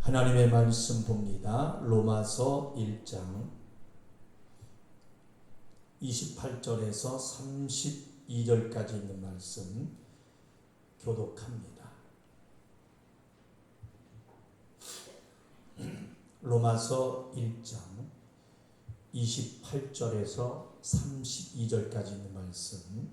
하나님의 말씀 봅니다. 로마서 1장 28절에서 32절까지 있는 말씀 교독합니다. 로마서 1장 28절에서 32절까지 있는 말씀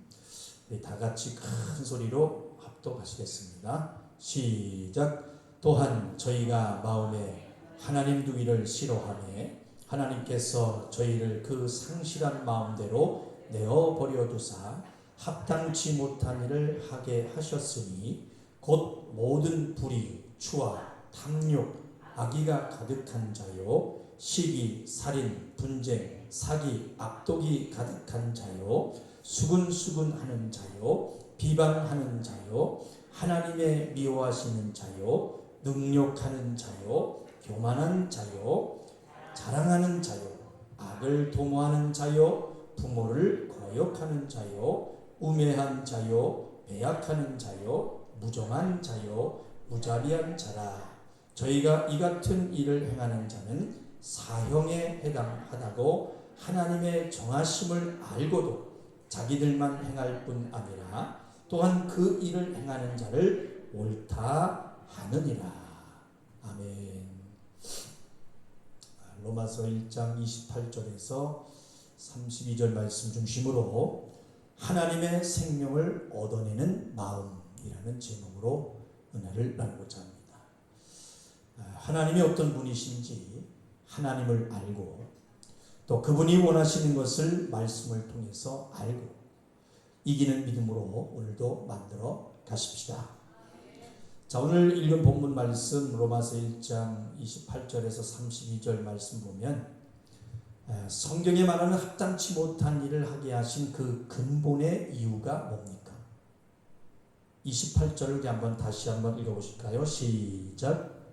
우리 다 같이 큰 소리로 합독하시겠습니다. 시작. 또한 저희가 마음에 하나님 두기를 싫어하며 하나님께서 저희를 그 상실한 마음대로 내어버려 두사 합당치 못한 일을 하게 하셨으니 곧 모든 불의, 추와, 탐욕, 악의가 가득한 자요, 시기, 살인, 분쟁, 사기, 악독이 가득한 자요, 수근수근하는 자요, 비방하는 자요, 하나님의 미워하시는 자요, 능욕하는 자요, 교만한 자요, 자랑하는 자요, 악을 도모하는 자요, 부모를 거역하는 자요, 우매한 자요, 배약하는 자요, 무정한 자요, 무자비한 자라. 저희가 이 같은 일을 행하는 자는 사형에 해당하다고 하나님의 정하심을 알고도 자기들만 행할 뿐 아니라 또한 그 일을 행하는 자를 옳다 하느니라. 아멘. 로마서 1장 28절에서 32절 말씀 중심으로 하나님의 생명을 얻어내는 마음이라는 제목으로 은혜를 나누고자 합니다. 하나님이 어떤 분이신지 하나님을 알고 또 그분이 원하시는 것을 말씀을 통해서 알고 이기는 믿음으로 오늘도 만들어 가십시다. 자, 오늘 읽은 본문 말씀 로마서 1장 28절에서 32절 말씀 보면 성경에 말하는 합당치 못한 일을 하게 하신 그 근본의 이유가 뭡니까? 28절을 다시 한번 읽어보실까요? 시작.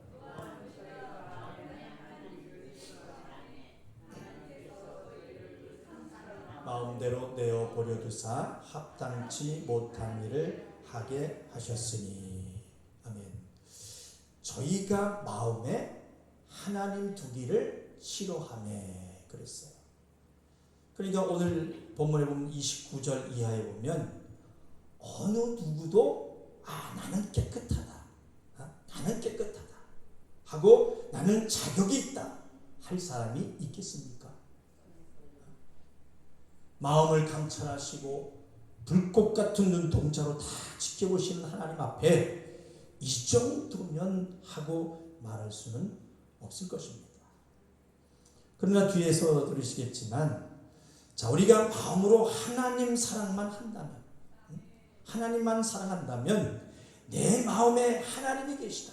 마음대로 내어버려 두사 합당치 못한 일을 하게 하셨으니. 아멘. 저희가 마음에 하나님 두기를 싫어하며 그랬어요. 그러니까 오늘 본문에 보면 29절 이하에 보면 어느 누구도 나는 깨끗하다, 나는 깨끗하다 하고 나는 자격이 있다 할 사람이 있겠습니까? 마음을 감찰하시고 불꽃 같은 눈동자로 다 지켜보시는 하나님 앞에 이 정도면 하고 말할 수는 없을 것입니다. 그러나 뒤에서 들으시겠지만 자, 우리가 마음으로 하나님 사랑만 한다면, 하나님만 사랑한다면 내 마음에 하나님이 계시다.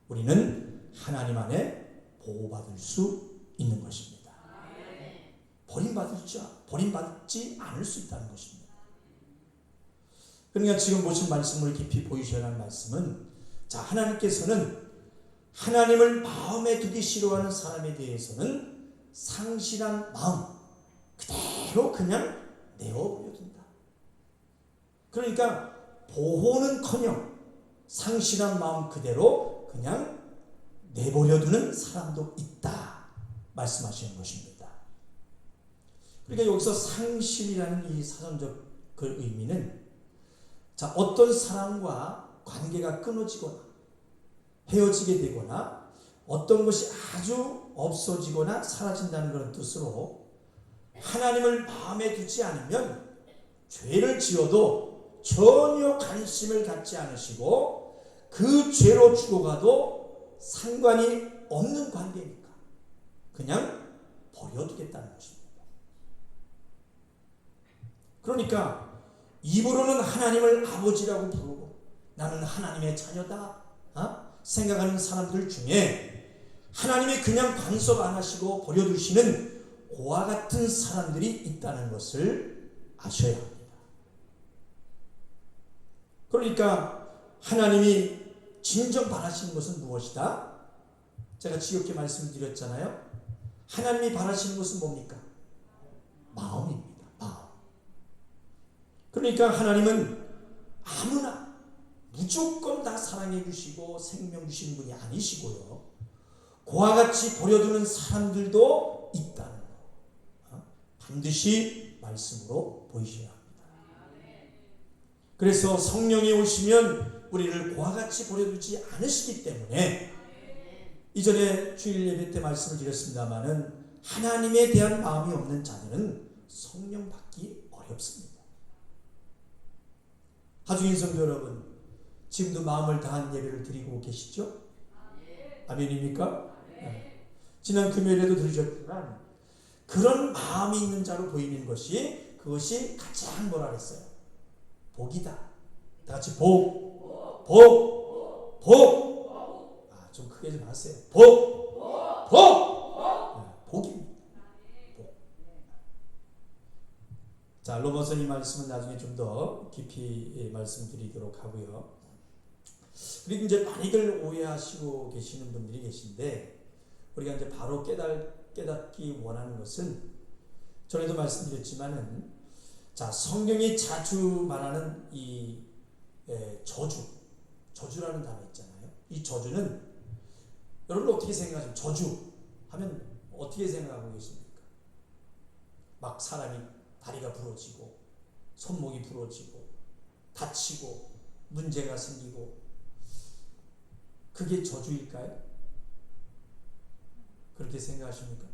우리는 하나님 안에 보호받을 수 있는 것입니다. 버림받지 않을 수 있다는 것입니다. 그러니까 지금 보신 말씀을 깊이 보이셔야 하는 말씀은 자, 하나님께서는 하나님을 마음에 두기 싫어하는 사람에 대해서는 상실한 마음 그대로 그냥 내어버려 둔다. 그러니까 보호는커녕 상실한 마음 그대로 그냥 내버려 두는 사람도 있다 말씀하시는 것입니다. 그러니까 여기서 상실이라는 이 사전적 그 의미는 자, 어떤 사람과 관계가 끊어지거나 헤어지게 되거나 어떤 것이 아주 없어지거나 사라진다는 그런 뜻으로 하나님을 마음에 두지 않으면 죄를 지어도 전혀 관심을 갖지 않으시고 그 죄로 죽어가도 상관이 없는 관계니까 그냥 버려두겠다는 것입니다. 그러니까 입으로는 하나님을 아버지라고 부르고 나는 하나님의 자녀다 생각하는 사람들 중에 하나님이 그냥 간섭 안 하시고 버려두시는 고와 같은 사람들이 있다는 것을 아셔야 합니다. 그러니까 하나님이 진정 바라시는 것은 무엇이다? 제가 지겹게 말씀드렸잖아요. 하나님이 바라시는 것은 뭡니까? 마음입니다. 마음. 그러니까 하나님은 아무나 무조건 다 사랑해 주시고 생명 주시는 분이 아니시고요. 그와 같이 버려두는 사람들도 있다는 거. 반드시 말씀으로 보이셔야 합니다. 그래서 성령이 오시면 우리를 그와 같이 버려두지 않으시기 때문에 이전에 주일 예배 때 말씀을 드렸습니다마는 하나님에 대한 마음이 없는 자들은 성령 받기 어렵습니다. 하중인 성도 여러분, 지금도 마음을 다한 예배를 드리고 계시죠? 아멘입니까? 네. 지난 금요일에도 들으셨지만 그런 마음이 있는 자로 보이는 것이 그것이 가장 뭐라 그랬어요? 복이다. 다 같이 복, 복, 복. 좀 크게 좀 하세요. 복, 복, 복입니다. 복. 자, 로마서 이 말씀은 나중에 좀 더 깊이 말씀드리도록 하고요. 그리고 이제 많이들 오해하시고 계시는 분들이 계신데 우리가 이제 바로 깨닫기 원하는 것은 전에도 말씀드렸지만은 자, 성경이 자주 말하는 이 저주라는 단어 있잖아요. 이 저주는 여러분 어떻게 생각하세요? 저주 하면 어떻게 생각하고 계십니까? 막 사람이 다리가 부러지고 손목이 부러지고 다치고 문제가 생기고 그게 저주일까요? 그렇게 생각하십니까?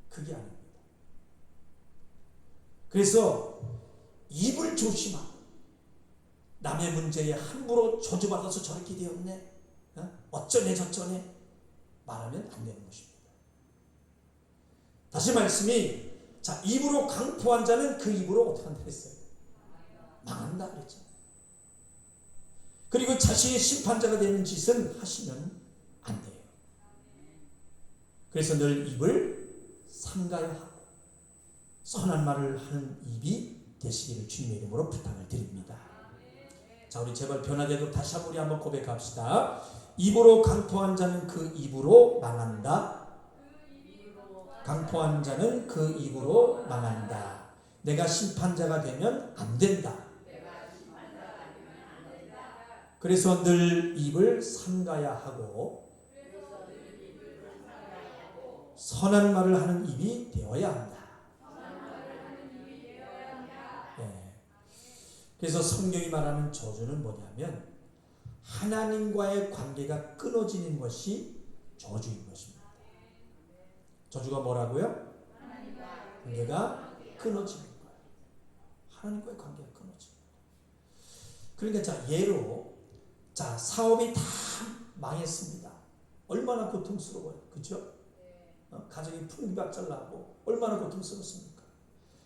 그게 아닙니다. 그래서 입을 조심하고 남의 문제에 함부로 저주받아서 저렇게 되었네, 어쩌네 저쩌네 말하면 안 되는 것입니다. 다시 말씀이 자, 입으로 강포한 자는 그 입으로 어떻게 한다 했어요? 망한다 그랬죠. 그리고 자신의 심판자가 되는 짓은 하시면 안 돼요. 그래서 늘 입을 삼가야 하고 선한 말을 하는 입이 되시기를 주님의 이름으로 부탁을 드립니다. 자, 우리 제발 변화되도록 다시 한번 우리 한번 고백합시다. 입으로 강포한 자는 그 입으로 망한다. 강포한 자는 그 입으로 망한다. 내가 심판자가 되면 안 된다. 그래서 늘 입을 삼가야 하고 선한 말을 하는 입이 되어야 한다. 네. 그래서 성경이 말하는 저주는 뭐냐면 하나님과의 관계가 끊어지는 것이 저주인 것입니다. 저주가 뭐라고요? 관계가 끊어지는 거예요. 하나님과의 관계가 끊어지는 거예요. 그러니까 자, 예로 자, 사업이 다 망했습니다. 얼마나 고통스러워요. 그렇죠? 가정이 풍비박살나고 얼마나 고통스럽습니까?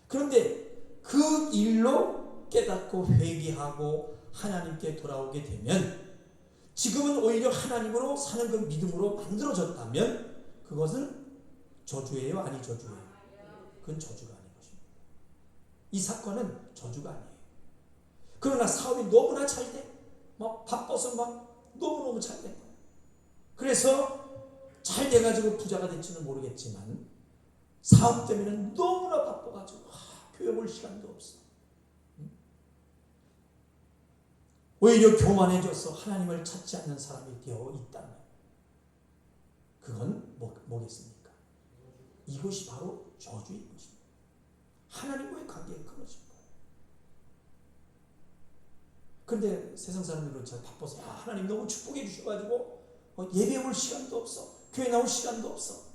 그런데 그 일로 깨닫고 회개하고 하나님께 돌아오게 되면 지금은 오히려 하나님으로 사는 그 믿음으로 만들어졌다면 그것은 저주예요? 아니 저주예요? 그건 저주가 아닌 것입니다. 이 사건은 저주가 아니에요. 그러나 사업이 너무나 잘 돼. 막 바빠서 막 너무너무 잘 된 거예요. 그래서 잘 돼가지고 부자가 될지는 모르겠지만 사업 때문에 너무나 바빠가지고 교회 볼 시간도 없어. 오히려 교만해져서 하나님을 찾지 않는 사람이 되어 있다면 그건 뭐겠습니까? 이것이 바로 저주인 것입니다. 하나님과의 관계가 끊어진 거예요. 그런데 세상 사람들은 잘 바빠서 하나님 너무 축복해 주셔가지고 예배 올 시간도 없어. 교회 나올 시간도 없어.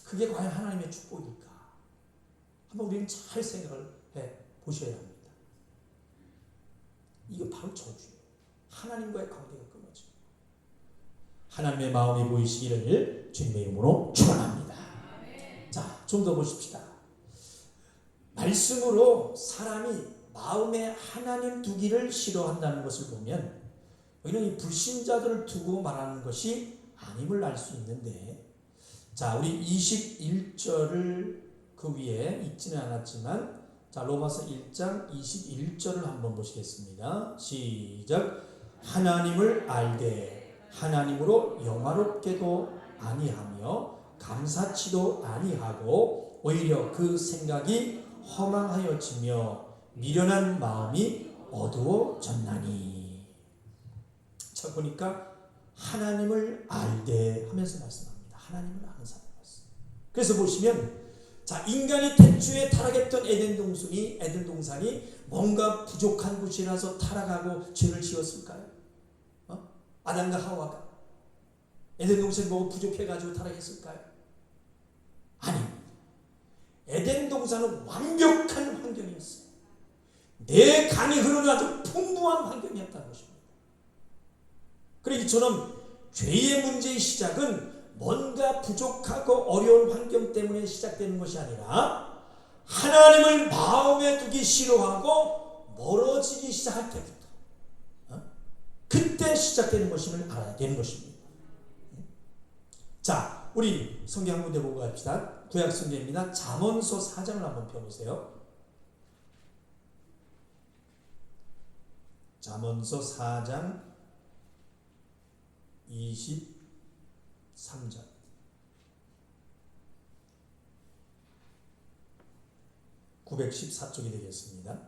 그게 과연 하나님의 축복일까? 한번 우리는 잘 생각을 해 보셔야 합니다. 이거 바로 저주예요. 하나님과의 관계가 끊어져. 하나님의 마음이 보이시기를 주님의 이름으로 축원합니다. 자, 좀 더 보십시다. 말씀으로 사람이 마음에 하나님 두기를 싫어한다는 것을 보면 여기는 이 불신자들을 두고 말하는 것이 아님을 알 수 있는데, 자, 우리 21절을 그 위에 읽지는 않았지만 자, 로마서 1장 21절을 한번 보시겠습니다. 시작. 하나님을 알되 하나님으로 영화롭게도 아니하며 감사치도 아니하고 오히려 그 생각이 허망하여지며 미련한 마음이 어두워졌나니. 자, 보니까 하나님을 알되 하면서 말씀합니다. 하나님을 아는 사람이 말씀. 그래서 보시면 자, 인간이 태초에 타락했던 에덴 동산이 뭔가 부족한 곳이라서 타락하고 죄를 지었을까요? 아담과 하와가 에덴 동산이 뭐가 부족해가지고 타락했을까요? 아니, 에덴 동산은 완벽한 환경이었어요. 내 강이 흐르는 아주 풍부한 환경이었다는 것입니다. 그러니 이처럼 죄의 문제의 시작은 뭔가 부족하고 어려운 환경 때문에 시작되는 것이 아니라 하나님을 마음에 두기 싫어하고 멀어지기 시작할 때부터 그때 시작되는 것임을 알아야 되는 것입니다. 자, 우리 성경 한 군데 보고 갑시다. 구약 성경입니다. 잠언서 4장을 한번 펴보세요. 잠언서 4장 23절. (914쪽이) 되겠습니다.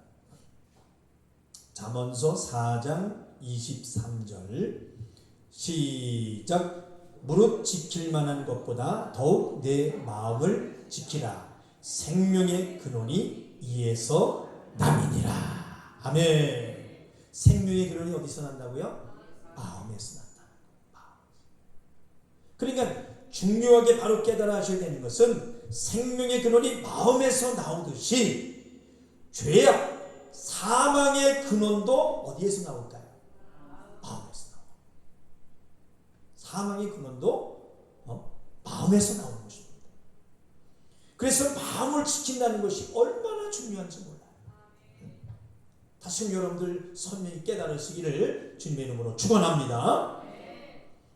잠언서 4장 23절 시작. 무릇 지킬 만한 것보다 더욱 내 마음을 지키라. 생명의 근원이 이에서 남이니라. 아멘. 생명의 근원이 어디서 난다고요? 마음에서 난다. 그러니까 중요하게 바로 깨달아 하셔야 되는 것은 생명의 근원이 마음에서 나오듯이 죄악, 사망의 근원도 어디에서 나올까요? 마음에서 나와요. 사망의 근원도 마음에서 나오는 것입니다. 그래서 마음을 지킨다는 것이 얼마나 중요한지 몰라요. 다시 여러분들 선명히 깨달으시기를 주님의 이름으로 축원합니다.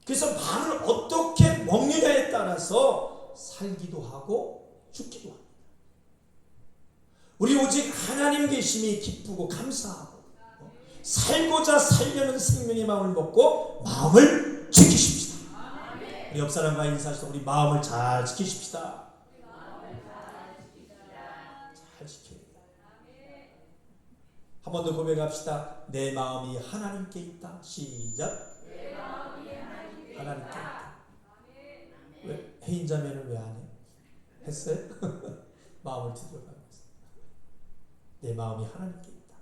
그래서 마음을 어떻게 먹느냐에 따라서 살기도 하고 죽기도 합니다. 우리 오직 하나님 계심이 기쁘고 감사하고 살고자 살려는 생명의 마음을 먹고 마음을 지키십시다. 우리 옆 사람과 인사하시다 우리 마음을 잘 지키십시다. 잘 지켜야 돼요. 한 번 더 고백합시다. 내 마음이 하나님께 있다. 시작. 하나님께 있다. 왜? 해인자매는 왜 안 해? 했어요? 마음을 뒤돌아가면서 내 마음이 하나님께 있다.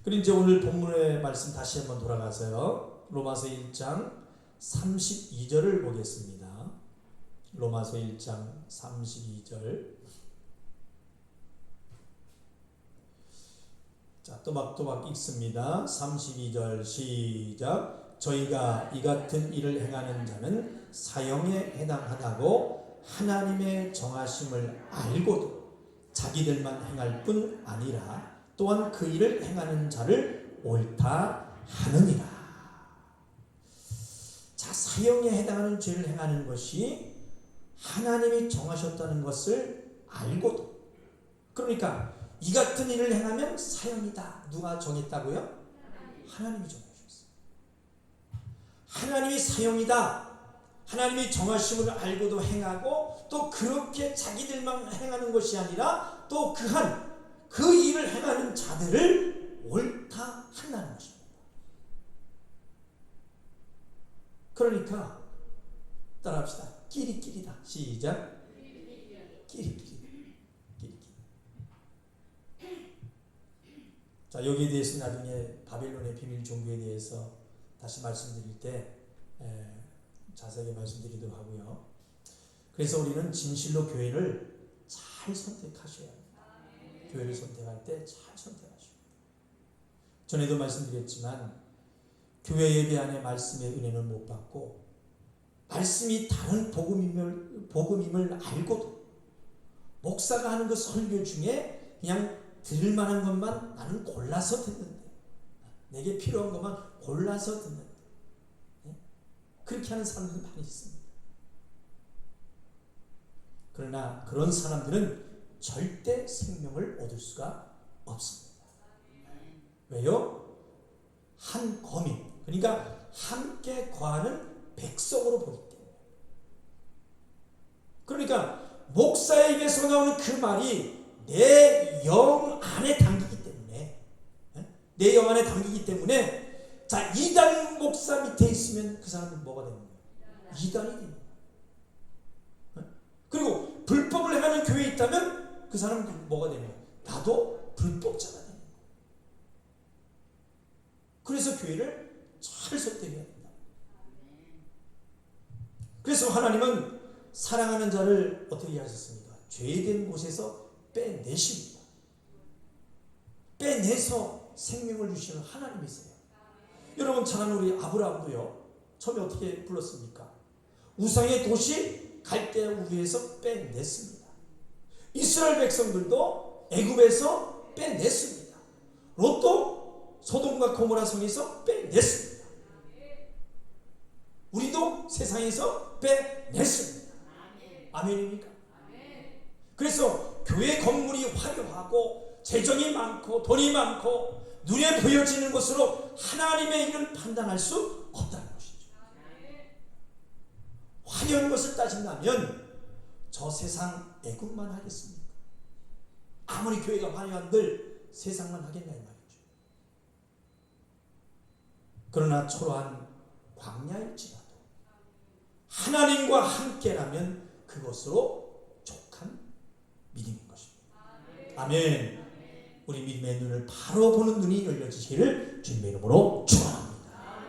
그리고 이제 오늘 본문의 말씀 다시 한번 돌아가서요. 로마서 1장 32절을 보겠습니다. 로마서 1장 32절. 자, 또박또박 읽습니다. 32절 시작. 저희가 이 같은 일을 행하는 자는 사형에 해당하다고 하나님의 정하심을 알고도 자기들만 행할 뿐 아니라 또한 그 일을 행하는 자를 옳다 하느니라. 자, 사형에 해당하는 죄를 행하는 것이 하나님이 정하셨다는 것을 알고도, 그러니까 이 같은 일을 행하면 사형이다. 누가 정했다고요? 하나님이 정하셨어요. 하나님이 사형이다. 하나님이 정하심을 알고도 행하고 또 그렇게 자기들만 행하는 것이 아니라 또 그 일을 행하는 자들을 옳다 한다는 것입니다. 그러니까 따라합시다. 끼리끼리다. 시작. 끼리끼리. 자, 여기에 대해서 나중에 바벨론의 비밀 종교에 대해서 다시 말씀드릴 때 자세하게 말씀드리도록 하고요. 그래서 우리는 진실로 교회를 잘 선택하셔야 합니다. 교회를 선택할 때 잘 선택하셔야 합니다. 전에도 말씀드렸지만 교회 예배 안에 말씀의 은혜는 못 받고 말씀이 다른 복음임을 알고도 목사가 하는 그 설교 중에 그냥 들을 만한 것만 나는 골라서 듣는데, 내게 필요한 것만 골라서 듣는데, 그렇게 하는 사람들이 많이 있습니다. 그러나 그런 사람들은 절대 생명을 얻을 수가 없습니다. 왜요? 한 거민, 그러니까 함께 거하는 백성으로 보기 때문에. 그러니까 목사의 입에서 나오는 그 말이 내 영 안에 담기기 때문에, 내 영 안에 담기기 때문에 자, 이단 목사 밑에 있으면 그 사람은 뭐가 되는 거예요? 이단이 되는 거예요. 그리고 불법을 행하는 교회에 있다면 그 사람은 뭐가 되는 거예요? 나도 불법자가 되는 거예요. 그래서 교회를 잘 설득해야 된다. 그래서 하나님은 사랑하는 자를 어떻게 하셨습니까? 죄된 곳에서 빼내십니다. 빼내서 생명을 주시는 하나님이세요. 여러분 잘 아는 우리 아브라함도요, 처음에 어떻게 불렀습니까? 우상의 도시 갈대아 우리에서 빼냈습니다. 이스라엘 백성들도 애굽에서 빼냈습니다. 롯도 소돔과 고모라 성에서 빼냈습니다. 우리도 세상에서 빼냈습니다. 아멘입니까? 그래서 교회 건물이 화려하고 재정이 많고 돈이 많고 눈에 보여지는 것으로 하나님의 일을 판단할 수 없다는 것이죠. 화려한 것을 따진다면 저 세상 애국만 하겠습니까? 아무리 교회가 화려한들 세상만 하겠냐 이 말이죠. 그러나 초라한 광야일지라도 하나님과 함께라면 그것으로 족한 믿음인 것입니다. 아멘. 우리 믿음의 눈을 바로 보는 눈이 열려지시기를 주님의 이름으로 축원합니다.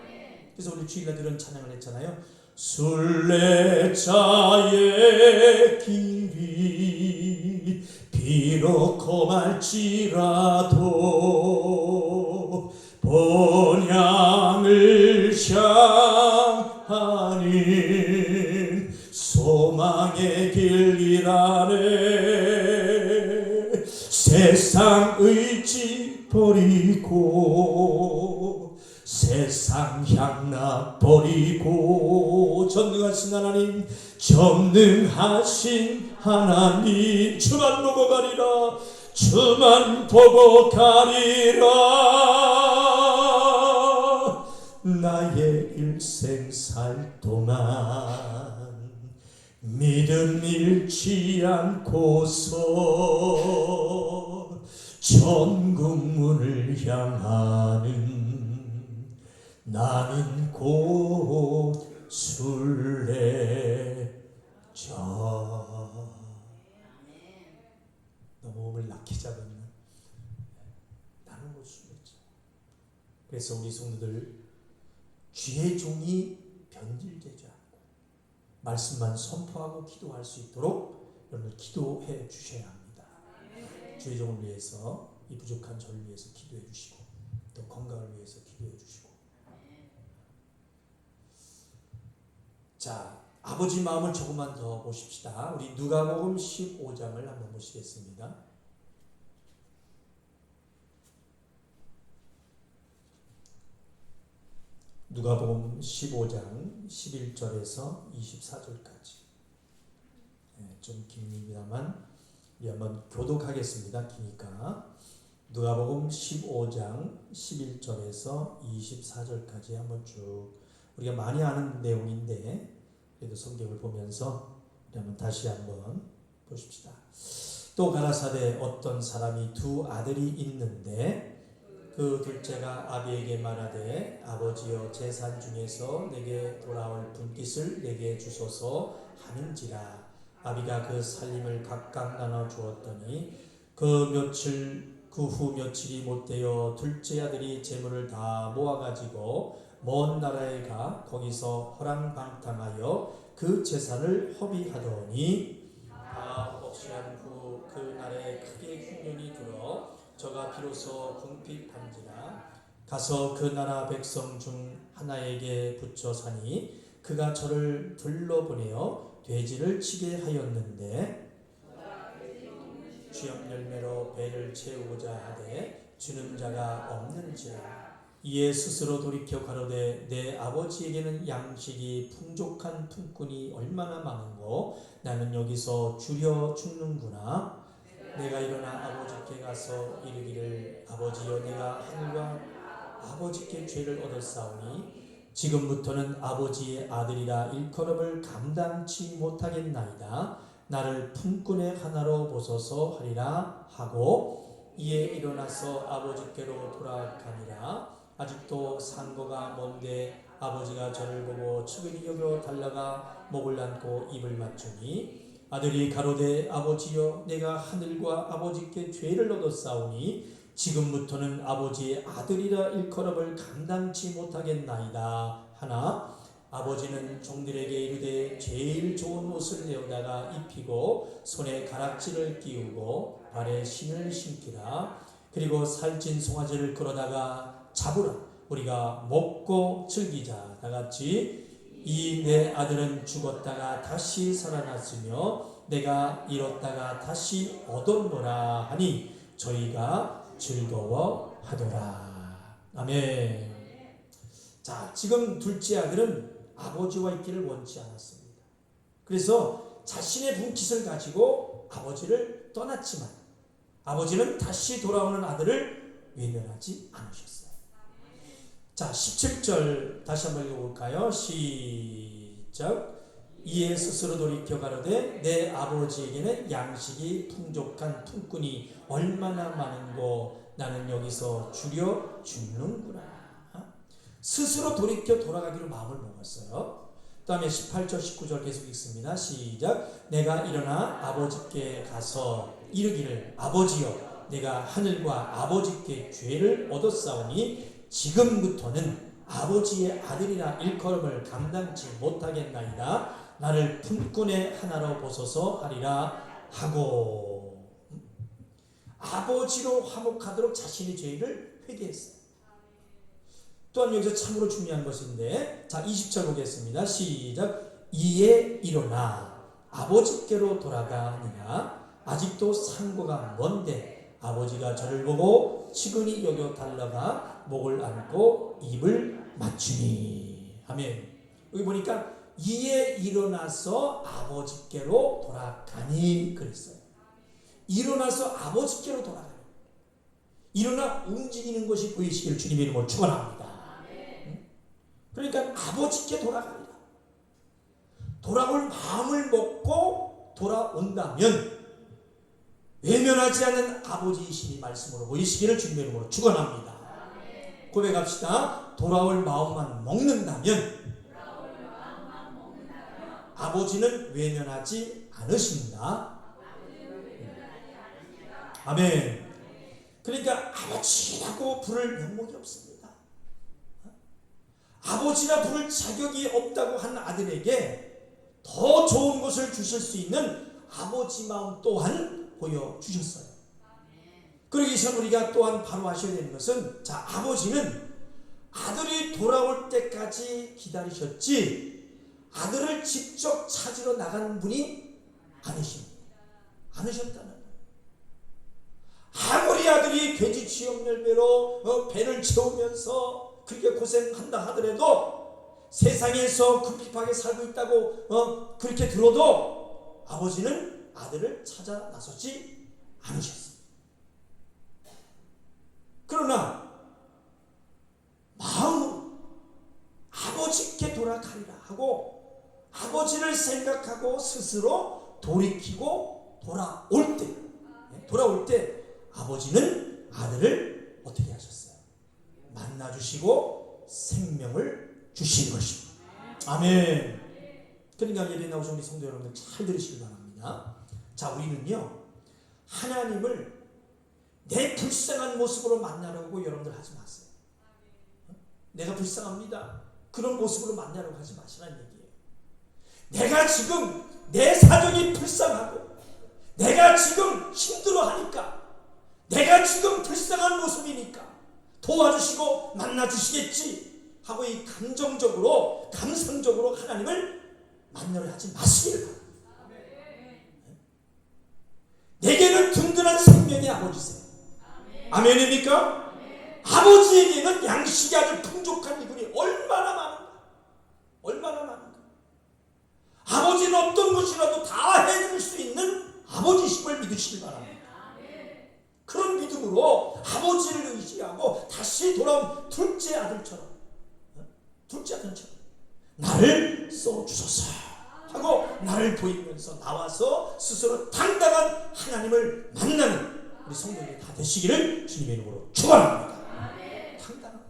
그래서 우리 주일날 이런 찬양을 했잖아요. 순례자의 길이 비록 험할지라도 본향을 향하는 소망의 길이라네. 세상 의지 버리고 세상 향락 버리고 전능하신 하나님, 전능하신 하나님, 주만 보고 가리라, 주만 보고 가리라. 나의 일생 살 동안 믿음 잃지 않고서 천국문을 향하는 나는 곧 순례자. 너무 몸을 낙히 잡은 나는 곧 순례자. 그래서 우리 성도들 주의 종이 변질되지 않고 말씀만 선포하고 기도할 수 있도록 여러분 기도해 주셔야 합니다. 주의 종을 위해서, 이 부족한 저를 위해서 기도해 주시고 또 건강을 위해서 기도해 주시고. 자, 아버지 마음을 조금만 더 보십시다. 우리 누가복음 15장을 한번 보시겠습니다. 누가복음 15장 11절에서 24절까지. 좀 깁니다만 우리 한번 교독하겠습니다. 기니까 누가복음 15장 11절에서 24절까지 한번 쭉, 우리가 많이 아는 내용인데 그래도 성경을 보면서 우리 한번 다시 한번 보십시다. 또 가라사대 어떤 사람이 두 아들이 있는데 그 둘째가 아비에게 말하되 아버지여 재산 중에서 내게 돌아올 분깃을 내게 주소서 하는지라. 아비가 그 살림을 각각 나눠 주었더니 그 후 며칠이 못되어 둘째 아들이 재물을 다 모아가지고 먼 나라에 가 거기서 허랑방탕하여 그 재산을 허비하더니 다 없이한 후 그 나라에 크게 흉년이 들어 저가 비로소 궁핍한지라. 가서 그 나라 백성 중 하나에게 붙여 사니 그가 저를 둘러보내어 돼지를 치게 하였는데 취업 열매로 배를 채우고자 하되 주는 자가 없는지라. 이에 스스로 돌이켜 가로되 내 아버지에게는 양식이 풍족한 품꾼이 얼마나 많은고 나는 여기서 주려 죽는구나. 내가 일어나 아버지께 가서 이르기를 아버지여 내가 하늘과 아버지께 죄를 얻었사오니 지금부터는 아버지의 아들이라 일컬음을 감당치 못하겠나이다. 나를 품꾼의 하나로 보소서 하리라 하고 이에 일어나서 아버지께로 돌아가니라. 아직도 상고가 먼데 아버지가 저를 보고 측은히 여겨 달라가 목을 안고 입을 맞추니 아들이 가로되 아버지여 내가 하늘과 아버지께 죄를 얻었사오니 지금부터는 아버지의 아들이라 일컬음을 감당치 못하겠나이다 하나 아버지는 종들에게 이르되 제일 좋은 옷을 내어다가 입히고 손에 가락지를 끼우고 발에 신을 신기라 그리고 살찐 송아지를 끌어다가 잡으라 우리가 먹고 즐기자 다같이 이 내 아들은 죽었다가 다시 살아났으며 내가 잃었다가 다시 얻었노라 하니 저희가 즐거워하더라. 아멘. 자, 지금 둘째 아들은 아버지와 있기를 원치 않았습니다. 그래서 자신의 분깃을 가지고 아버지를 떠났지만 아버지는 다시 돌아오는 아들을 외면하지 않으셨어요. 자, 17절 다시 한번 읽어볼까요? 시작. 이에 스스로 돌이켜 가로되 내 아버지에게는 양식이 풍족한 품꾼이 얼마나 많은고 나는 여기서 줄여 죽는구나. 스스로 돌이켜 돌아가기로 마음을 먹었어요. 그 다음에 18절 19절 계속 읽습니다. 시작. 내가 일어나 아버지께 가서 이르기를 아버지여 내가 하늘과 아버지께 죄를 얻었사오니 지금부터는 아버지의 아들이라 일컬음을 감당치 못하겠나이다. 나를 품꾼의 하나로 보소서 하리라 하고 아버지로 화목하도록 자신의 죄를 회개했어요. 또한 여기서 참으로 중요한 것인데 자 20절 보겠습니다. 시작. 이에 일어나 아버지께로 돌아가느냐 아직도 상고가 먼데 아버지가 저를 보고 측은히 여겨 달라가 목을 안고 입을 맞추니. 아멘. 여기 보니까 이에 일어나서 아버지께로 돌아가니 그랬어요. 일어나서 아버지께로 돌아가니. 일어나 움직이는 것이 보이시길 주님의 이름으로 축원합니다. 그러니까 아버지께 돌아갑니다. 돌아올 마음을 먹고 돌아온다면 외면하지 않는 아버지이시니 말씀으로 보이시기를 주님의 이름으로 축원합니다. 고백합시다. 돌아올 마음만 먹는다면 아버지는 외면하지 않으십니다. 아멘. 그러니까 아버지라고 부를 명목이 없습니다. 아버지라 부를 자격이 없다고 한 아들에게 더 좋은 것을 주실 수 있는 아버지 마음 또한 보여주셨어요. 그러기 위해서 우리가 또한 바로 아셔야 되는 것은 자 아버지는 아들이 돌아올 때까지 기다리셨지 아들을 직접 찾으러 나간 분이 아니십니다. 않으셨다는 아무리 아들이 돼지 취업열매로 배를 채우면서 그렇게 고생한다 하더라도 세상에서 급핍하게 살고 있다고 그렇게 들어도 아버지는 아들을 찾아 나서지 않으셨습니다. 그러나 마음으로 아버지께 돌아가리라 하고 아버지를 생각하고 스스로 돌이키고 돌아올 때 아버지는 아들을 어떻게 하셨어요? 만나주시고 생명을 주신 것입니다. 아멘. 그러니까 예배 나오신 우리 성도 여러분들 잘 들으시기 바랍니다. 자, 우리는요 하나님을 내 불쌍한 모습으로 만나려고 여러분들 하지 마세요. 내가 불쌍합니다. 그런 모습으로 만나려고 하지 마시라는 얘기예요. 내가 지금 내 사정이 불쌍하고 내가 지금 힘들어하니까 내가 지금 불쌍한 모습이니까 도와주시고 만나주시겠지 하고 이 감정적으로 감성적으로 하나님을 만나려 하지 마시기를 바랍니다. 내게는 든든한 생명의 아버지세요. 아멘입니까? 아버지에게는 양식이 아주 풍족한 이분이 얼마나 많은가. 얼마나 많은가. 아버지는 어떤 것이라도 다 해줄 수 있는 아버지심을 믿으시기 바랍니다. 그런 믿음으로 아버지를 의지하고 다시 돌아온 둘째 아들처럼 나를 써주소서 하고 나를 보이면서 나와서 스스로 당당한 하나님을 만나는 우리 성도들이 다 되시기를 주님의 이름으로 축원합니다. 당당한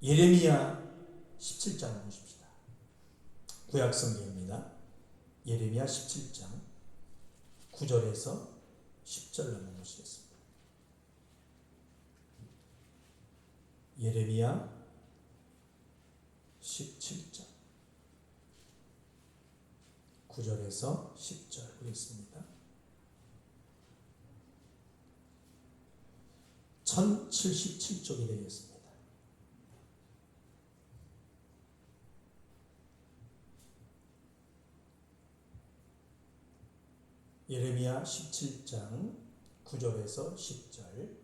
예레미야 17장 보십시다. 구약성경입니다. 예레미야 17장 9절에서 10절 한번 보시겠습니다. 예레미야 17장 9절에서 10절 보겠습니다. 1077쪽이 되겠습니다. 예레미야 17장 9절에서 10절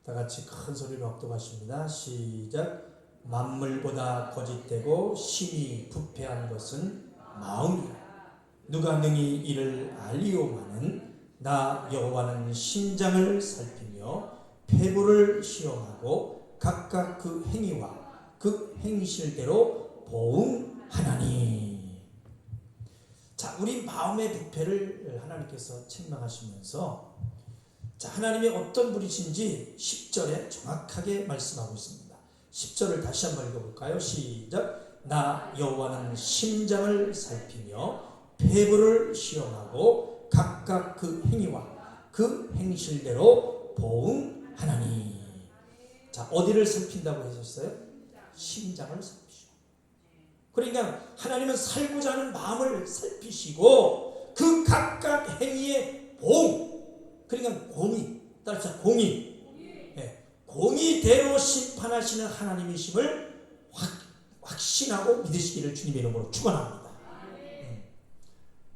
다 같이 큰 소리로 합독하십니다. 시작. 만물보다 거짓되고 심히 부패한 것은 마음이라. 누가 능히 이를 알리오마는 나 여호와는 심장을 살피며 폐부를 시험하고 각각 그 행위와 그 행실대로 보응하나니. 자, 우리 마음의 부패를 하나님께서 책망하시면서 자, 하나님이 어떤 분이신지 10절에 정확하게 말씀하고 있습니다. 10절을 다시 한번 읽어볼까요? 시작. 나 여호와는 심장을 살피며 폐부를 시험하고 각각 그 행위와 그 행실대로 보응하나니. 자, 어디를 살핀다고 하셨어요? 심장을 살피시오. 그러니까 하나님은 살고자 하는 마음을 살피시고 그 각각 행위의 보응, 그러니까 공의, 따라서 공의, 공의대로 심판하시는 하나님이심을 확신하고 믿으시기를 주님의 이름으로 축원합니다.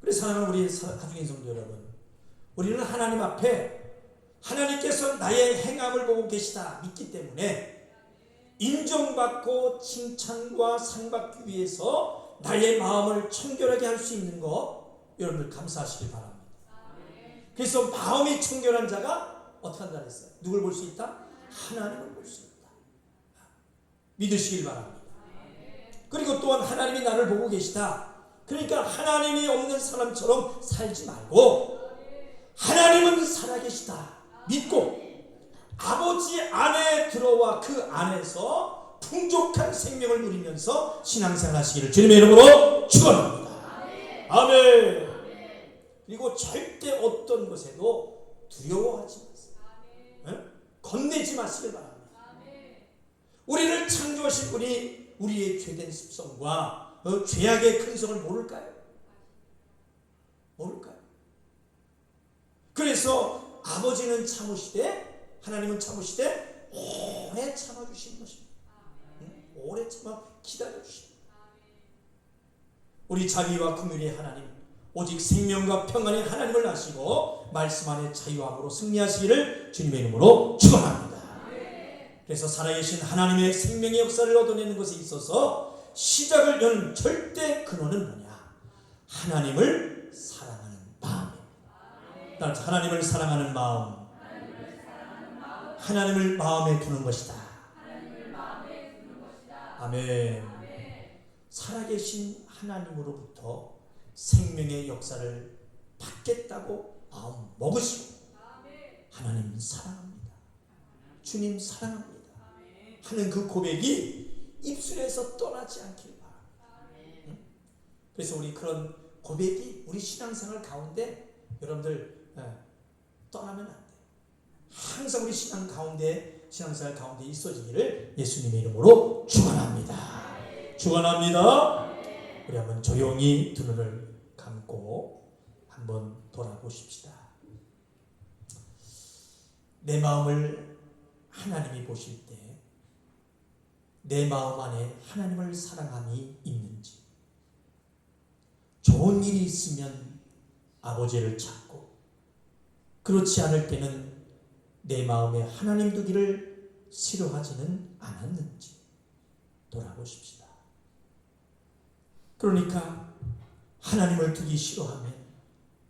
그래서 사랑하는 우리 가족인 성도 여러분, 우리는 하나님 앞에 하나님께서 나의 행함을 보고 계시다 믿기 때문에 인정받고 칭찬과 상받기 위해서 나의 마음을 청결하게 할 수 있는 거 여러분들 감사하시길 바랍니다. 그래서 마음이 청결한 자가 어떻게 한다 그랬어요? 누굴 볼 수 있다? 하나님을 볼 수 있다. 믿으시길 바랍니다. 그리고 또한 하나님이 나를 보고 계시다. 그러니까 하나님이 없는 사람처럼 살지 말고 하나님은 살아계시다 믿고 아버지 안에 들어와 그 안에서 풍족한 생명을 누리면서 신앙생활 하시기를 주님의 이름으로 축원합니다. 아멘. 그리고 절대 어떤 것에도 두려워하지 마세요. 겁내지 마시길 바랍니다. 우리를 창조하신 분이 우리의 죄된 습성과 죄악의 근성을 모를까요? 모를까요? 그래서 아버지는 참으시되 하나님은 참으시되 오래 참아주시는 것입니다. 오래 참아 기다려주십니다. 우리 자비와 긍휼의 하나님, 오직 생명과 평안의 하나님을 아시고 말씀 안에 자유함으로 승리하시기를 주님의 이름으로 축원합니다. 그래서 살아계신 하나님의 생명의 역사를 얻어내는 것에 있어서 시작을 여는 절대 근원은 뭐냐? 하나님을 사랑하는 마음입니다. 따라서 하나님을 사랑하는 마음, 하나님을 마음에 두는 것이다. 아멘. 살아계신 하나님으로부터 생명의 역사를 받겠다고 마음 먹으시고 하나님 사랑합니다. 주님 사랑합니다. 하는 그 고백이 입술에서 떠나지 않길 바랍니다. 그래서 우리 그런 고백이 우리 신앙생활 가운데 여러분들 떠나면 안 돼요. 항상 우리 신앙생활 가운데 있어지기를 예수님의 이름으로 축원합니다. 축원합니다. 우리 한번 조용히 두 눈을 감고 한번 돌아보십시다. 내 마음을 하나님이 보실 때 내 마음 안에 하나님을 사랑함이 있는지, 좋은 일이 있으면 아버지를 찾고 그렇지 않을 때는 내 마음에 하나님 두기를 싫어하지는 않았는지 돌아보십시다. 그러니까 하나님을 두기 싫어하면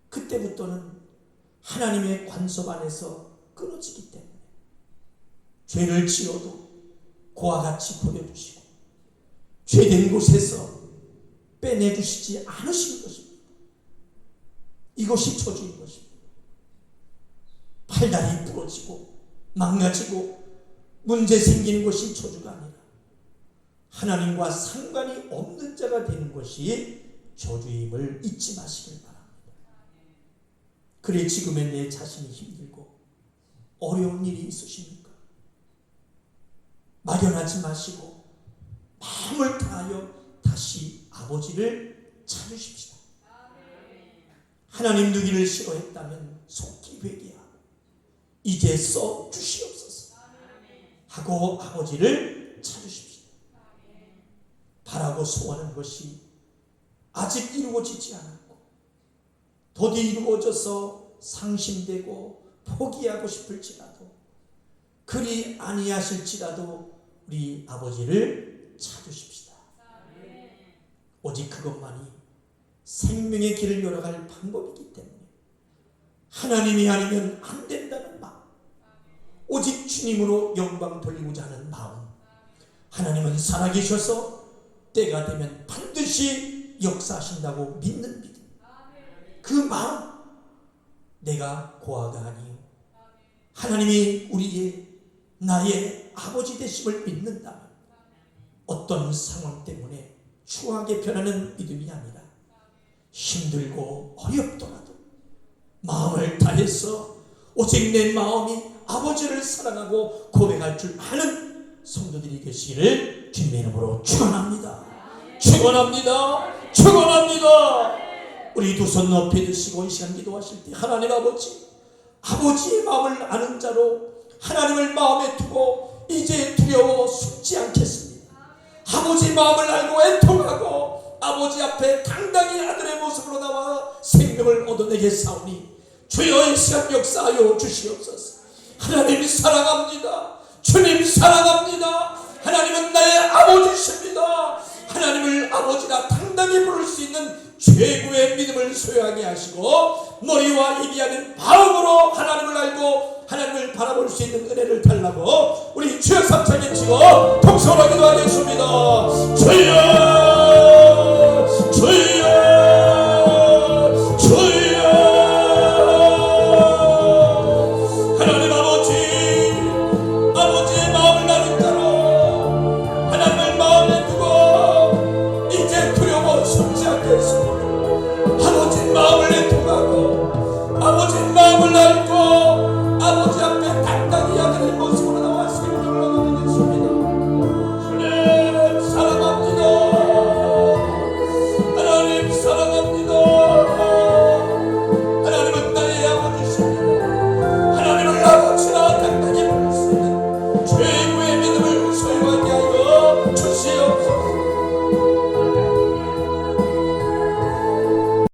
그때부터는 하나님의 관섭 안에서 끊어지기 때문에 죄를 지어도 그와 같이 버려두시고 죄된 곳에서 빼내주시지 않으시는 것입니다. 이것이 저주인 것입니다. 팔다리 부러지고 망가지고 문제 생기는 것이 저주가 아니라 하나님과 상관이 없는 자가 되는 것이 저주임을 잊지 마시길 바랍니다. 그래 지금의 내 자신이 힘들고 어려운 일이 있으십니까? 막연하지 마시고 마음을 다하여 다시 아버지를 찾으십시다. 하나님 누기를 싫어했다면 속히 회개하고 이제 써 주시옵소서 하고 아버지를 찾으십시오. 바라고 소원하는 것이 아직 이루어지지 않았고 더디 이루어져서 상심되고 포기하고 싶을지라도 그리 아니하실지라도 우리 아버지를 찾으십시다. 오직 그것만이 생명의 길을 열어갈 방법이기 때문에 하나님이 아니면 안 된다는 마음, 오직 주님으로 영광 돌리고자 하는 마음, 하나님은 살아계셔서 때가 되면 반드시 역사하신다고 믿는 믿음, 그 마음, 내가 고아가 아니요 하나님이 우리의 나의 아버지 되심을 믿는다면 어떤 상황 때문에 추하게 변하는 믿음이 아니라 힘들고 어렵더라도 마음을 다해서 오직 내 마음이 아버지를 사랑하고 고백할 줄 아는 성도들이 되시기를 주님의 이름으로 축원합니다. 축원합니다. 축원합니다. 우리 두 손 높이 드시고 이 시간 기도하실 때 하나님 아버지의 마음을 아는 자로 하나님을 마음에 두고 이제 두려워 숨지 않겠습니다. 아버지 마음을 알고 애통하고 아버지 앞에 당당히 아들의 모습으로 나와 생명을 얻어내겠사오니 주여 이 시간 역사하여 주시옵소서. 하나님 사랑합니다. 주님 사랑합니다. 하나님은 나의 아버지십니다. 하나님을 아버지라 당당히 부를 수 있는 최고의 믿음을 소유하게 하시고 머리와 입이 아닌 마음으로 하나님을 알고 하나님을 바라볼 수 있는 은혜를